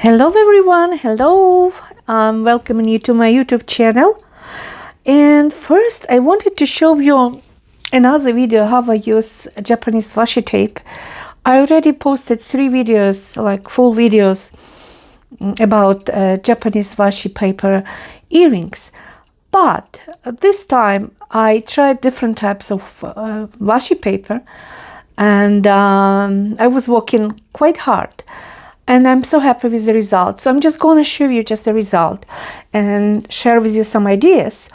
Hello everyone, hello. I'm welcoming you to my YouTube channel. And first I wanted to show you another video how I use Japanese washi tape. I already posted 3 videos, like full videos about Japanese washi paper earrings. But this time I tried different types of washi paper, and I was working quite hard. And I'm so happy with the result. So I'm just going to show you just the result and share with you some ideas.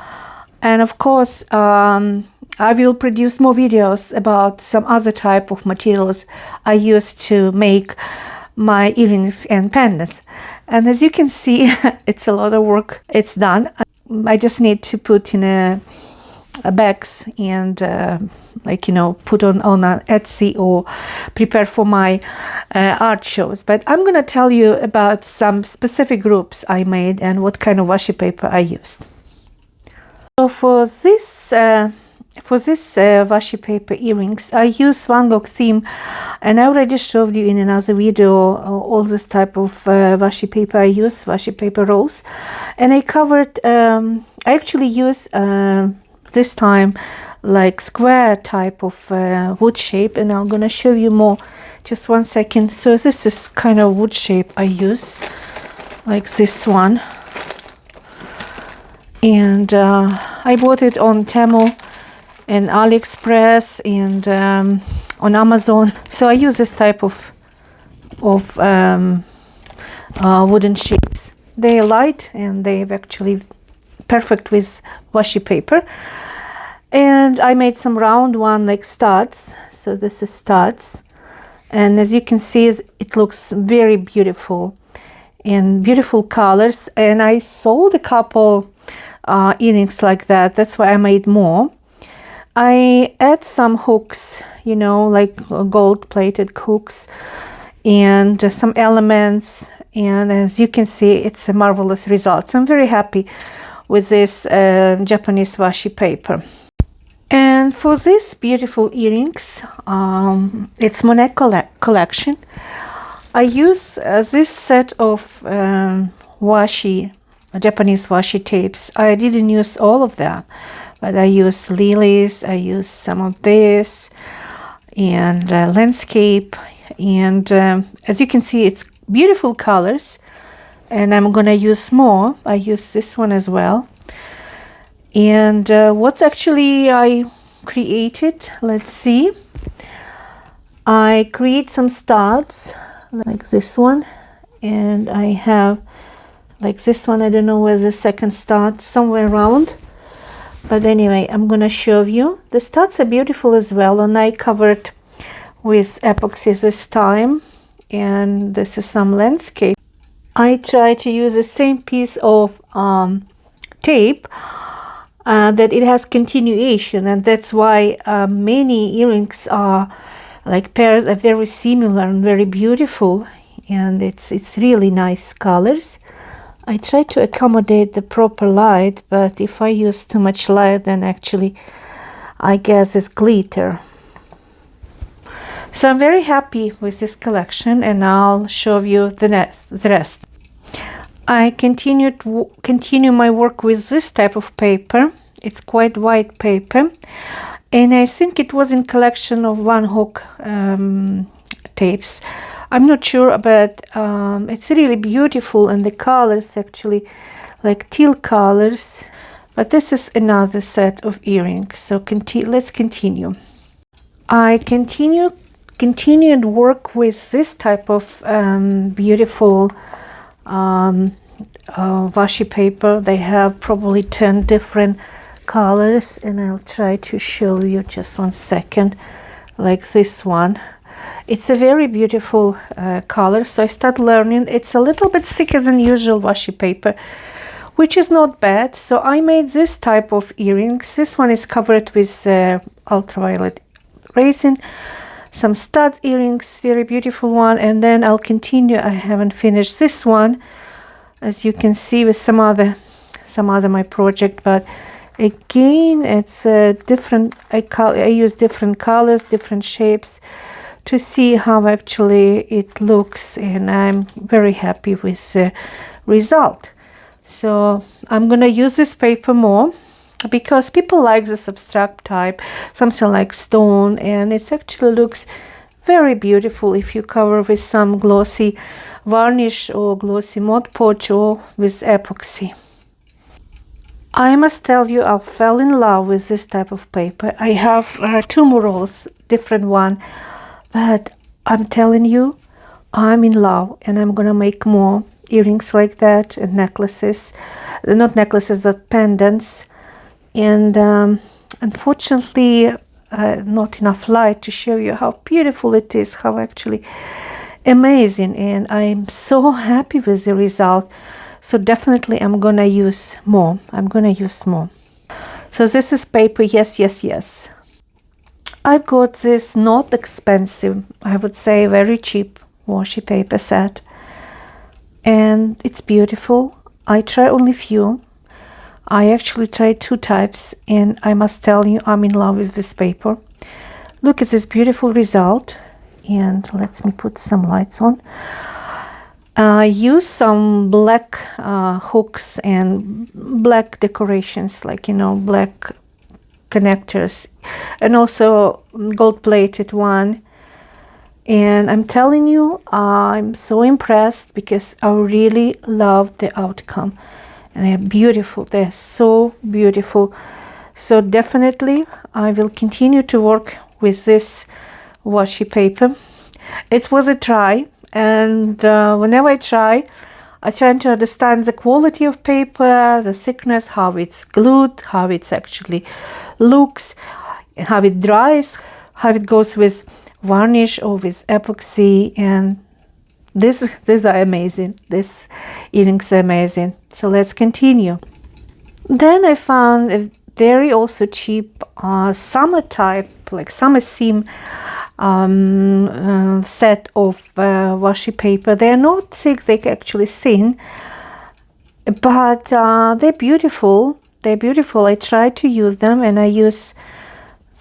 And of course, I will produce more videos about some other type of materials I use to make my earrings and pendants. And as you can see, it's a lot of work. It's done. I just need to put in a bags and put on a Etsy or prepare for my art shows. But I'm gonna tell you about some specific groups I made and what kind of washi paper I used. So for this washi paper earrings, I used Van Gogh theme, and I already showed you in another video all this type of washi paper I use, washi paper rolls. And I covered, I actually use this time like square type of wood shape, and I'm gonna show you more. Just one second. So this is kind of wood shape I use, like this one, and I bought it on Temu and AliExpress and on Amazon. So I use this type of wooden shapes. They're light and they're actually perfect with washi paper. And I made some round one like studs. So this is studs, and as you can see, it looks very beautiful in beautiful colors. And I sold a couple earrings like that. That's why I made more. I add some hooks, like gold plated hooks, and some elements, and as you can see, it's a marvelous result. So I'm very happy with this Japanese washi paper. And for these beautiful earrings, it's Monet collection. I use this set of Japanese washi tapes. I didn't use all of them, but I use lilies, I use some of this, and landscape. And as you can see, it's beautiful colors. And I'm gonna use more. I use this one as well. And what's actually I created, let's see. I create some studs like this one, and I have like this one. I don't know where the second stud, somewhere around, but anyway, I'm gonna show you. The studs are beautiful as well, and I covered with epoxy this time. And this is some landscape. I try to use the same piece of tape that it has continuation, and that's why many earrings are like pairs are very similar and very beautiful, and it's really nice colors. I try to accommodate the proper light, but if I use too much light, then actually I guess it's glitter. So I'm very happy with this collection, and I'll show you the rest. I continue my work with this type of paper. It's quite white paper, and I think it was in collection of Van Gogh tapes. I'm not sure, but it's really beautiful, and the colors actually like teal colors. But this is another set of earrings. So let's continue. I continued work with this type of beautiful washi paper. They have probably 10 different colors, and I'll try to show you just one second. Like this one, it's a very beautiful color. So I start learning. It's a little bit thicker than usual washi paper, which is not bad. So I made this type of earrings. This one is covered with ultraviolet resin. Some stud earrings, very beautiful one. And then I'll continue. I haven't finished this one, as you can see, with some other my project, but again it's different. I use different colors, different shapes to see how actually it looks, and I'm very happy with the result. So I'm gonna use this paper more because people like this abstract type, something like stone, and it actually looks very beautiful if you cover with some glossy varnish or glossy Mod Podge or with epoxy. I must tell you, I fell in love with this type of paper. I have 2 more rolls, different one, but I'm telling you, I'm in love, and I'm gonna make more earrings like that, and necklaces, not necklaces, but pendants. And unfortunately, not enough light to show you how beautiful it is, how actually amazing, and I'm so happy with the result. So definitely I'm gonna use more. So this is paper, yes. I've got this not expensive, I would say very cheap washi paper set, and it's beautiful. I try only few. I actually tried 2 types, and I must tell you, I'm in love with this paper. Look at this beautiful result, and let me put some lights on. I use some black hooks and black decorations, like, you know, black connectors, and also gold-plated one. And I'm telling you, I'm so impressed because I really love the outcome. And they're beautiful. They're so beautiful. So definitely I will continue to work with this washi paper. It was a try, and whenever I try to understand the quality of paper, the thickness, how it's glued, how it's actually looks, how it dries, how it goes with varnish or with epoxy, and these are amazing. These earrings are amazing. So let's continue. Then I found a very also cheap summer type, like summer theme set of washi paper. They're not thick, they're actually thin, but they're beautiful. I try to use them, and I use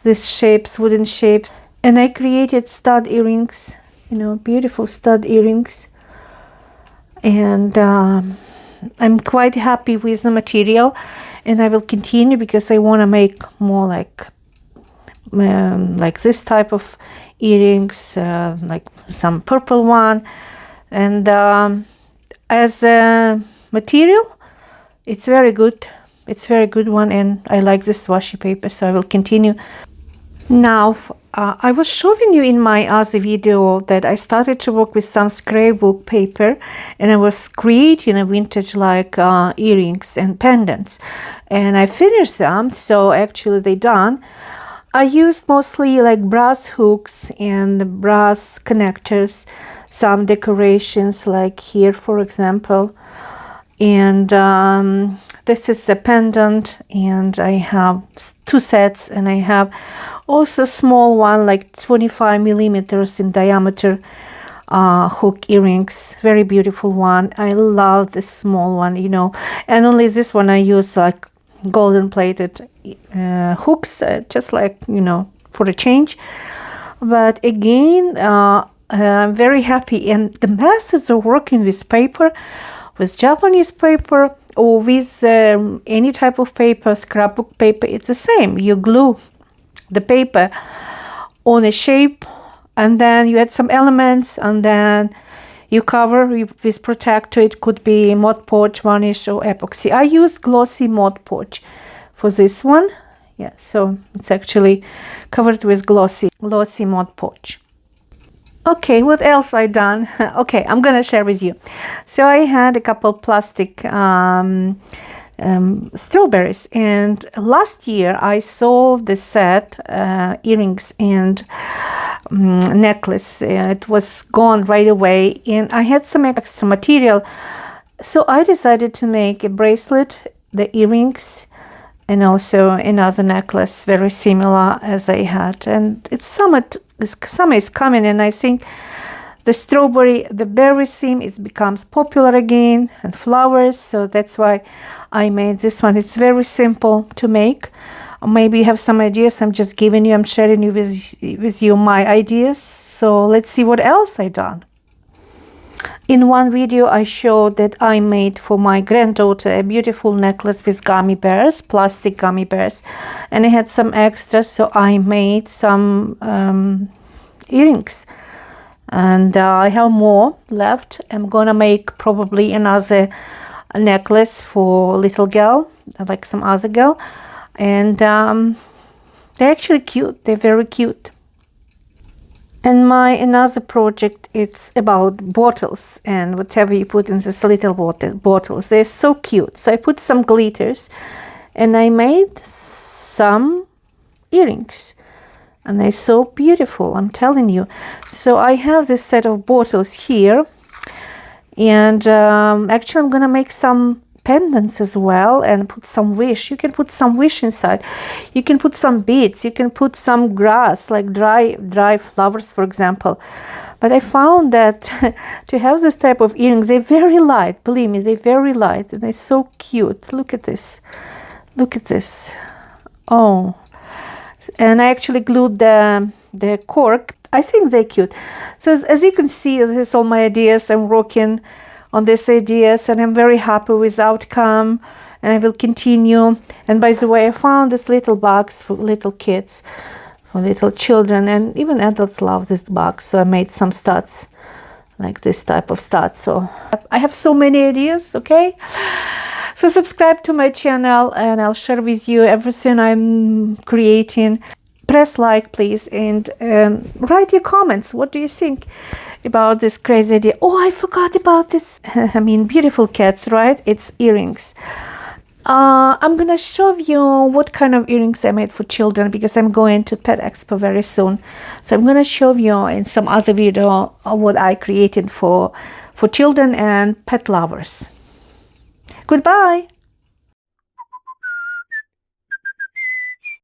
these shapes, wooden shapes, and I created stud earrings, you know, beautiful stud earrings. And I'm quite happy with the material, and I will continue because I want to make more like this type of earrings, like some purple one. And as a material, it's very good. It's very good one, and I like this washi paper, so I will continue. Now, I was showing you in my other video that I started to work with some scrapbook paper, and I was creating a vintage like earrings and pendants, and I finished them, so actually they're done. I used mostly like brass hooks and brass connectors, some decorations like here, for example. And this is a pendant, and I have 2 sets, and I have also small one like 25 millimeters in diameter hook earrings. Very beautiful one. I love this small one, you know, and only this one I use like golden plated hooks, just like, you know, for a change. But again, I'm very happy, and the methods of working with paper, with Japanese paper or with any type of paper, scrapbook paper, it's the same. You glue the paper on a shape, and then you add some elements, and then you cover with protector. It could be Mod Podge, varnish, or epoxy. I used glossy Mod Podge for this one. Yeah, so it's actually covered with glossy Mod Podge. Okay, what else I done? Okay, I'm gonna share with you. So I had a couple plastic strawberries, and last year I sold the set earrings and necklace. It was gone right away, and I had some extra material, so I decided to make a bracelet, the earrings, and also another necklace very similar as I had. And it's summer is coming, and I think the berry theme, it becomes popular again, and flowers, so that's why I made this one. It's very simple to make. Maybe you have some ideas. I'm just giving you, I'm sharing with you my ideas. So let's see what else I done. In one video I showed that I made for my granddaughter a beautiful necklace with gummy bears, plastic gummy bears, and I had some extras, so I made some earrings, and I have more left. I'm gonna make probably another necklace for little girl, like some other girl, and they're actually cute. They're very cute. And my another project, it's about bottles and whatever you put in this little bottles. They're so cute. So I put some glitters and I made some earrings. And they're so beautiful, I'm telling you. So I have this set of bottles here. And actually I'm going to make some pendants as well and put some wish. You can put some wish inside. You can put some beads. You can put some grass, like dry flowers, for example. But I found that to have this type of earrings, they're very light. Believe me, they're very light. And they're so cute. Look at this. Look at this. Oh. And I actually glued the cork. I think they're cute. So as you can see, this is all my ideas. I'm working on these ideas and I'm very happy with the outcome, and I will continue. And by the way, I found this little box for little kids, for little children, and even adults love this box. So I made some studs, like this type of studs. So I have so many ideas, okay? So subscribe to my channel and I'll share with you everything I'm creating. Press like, please, and write your comments. What do you think about this crazy idea? Oh, I forgot about this. I mean, beautiful cats, right? It's earrings. I'm going to show you what kind of earrings I made for children, because I'm going to Pet Expo very soon. So I'm going to show you in some other video what I created for children and pet lovers. Goodbye.